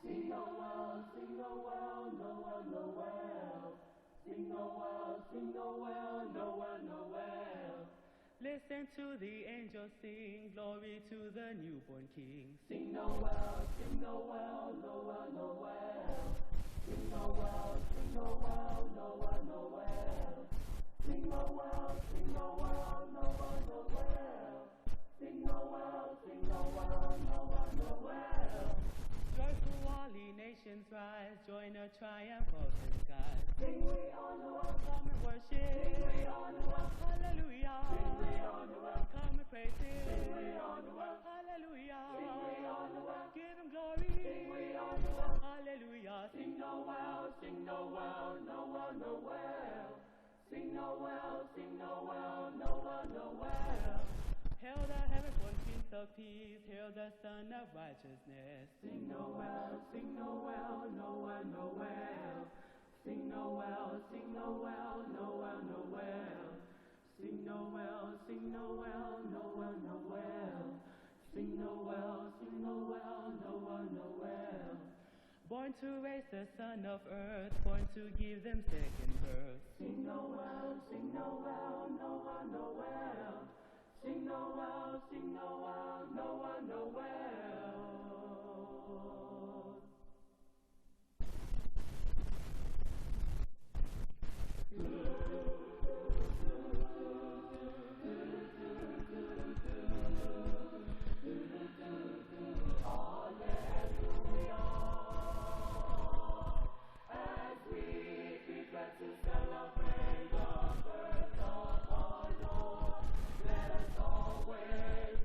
Sing Noel, sing Noel, Noel, Noel. Sing Noel, sing Noel, Noel, Noel. Listen to the angels sing, glory to the newborn King. Sing Noel, sing Noel, Noel, Noel. Sing Noel, sing Noel, Noel, Noel. Sing Noel, sing Noel, Noel, Noel. Sing Noel, sing Noel, Noel, Noel. Joyful all ye nations rise, join the triumph of the skies. Sing we on Noel, Come and worship, sing we on Noel, hallelujah. sing we on Noel, Come and praise Him, sing we on Noel, hallelujah. sing we on Noel, Give Him glory, sing we on Noel. hallelujah. Sing Noel, sing Noel, Noel, Noel. Sing Noel, sing Noel, Noel, Noel. Hail the heaven-born Prince of Peace, hail the Son of Righteousness. Sing Noel, sing Noel, Noel, Noel. Sing Noel, sing Noel, Noel, Noel. Sing Noel, sing Noel, Noel, Noel. Sing Noel, sing Noel, Noel, Noel. Born to raise the son of earth, born to give them second birth. Sing Noel, sing Noel, Noel, Noel. Sing Noel, sing Noel, Noel, Noel. As we prepare to celebrate the birth of our Lord, let us always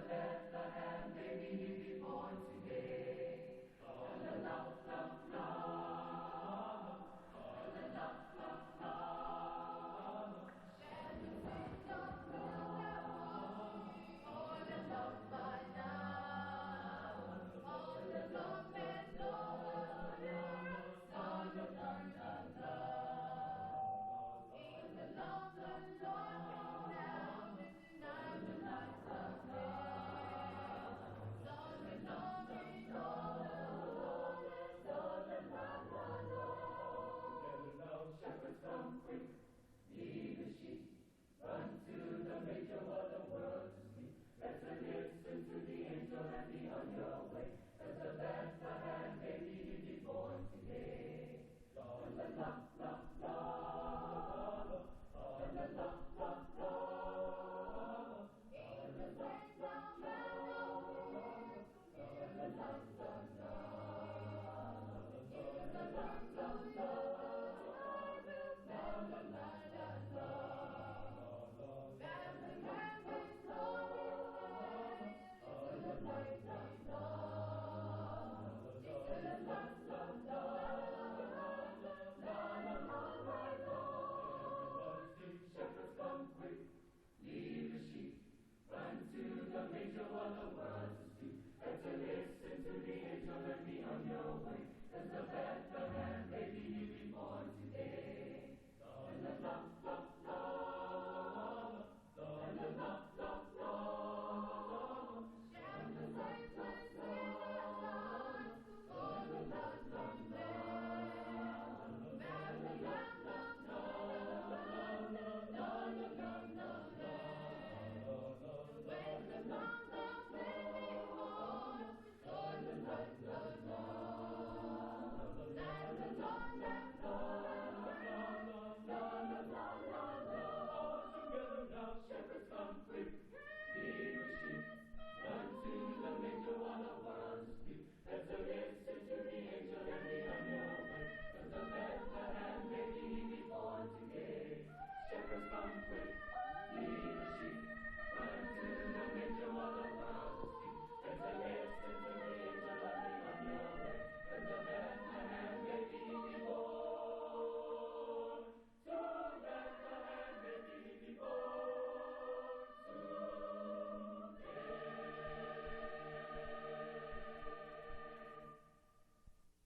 Bethlehem, baby,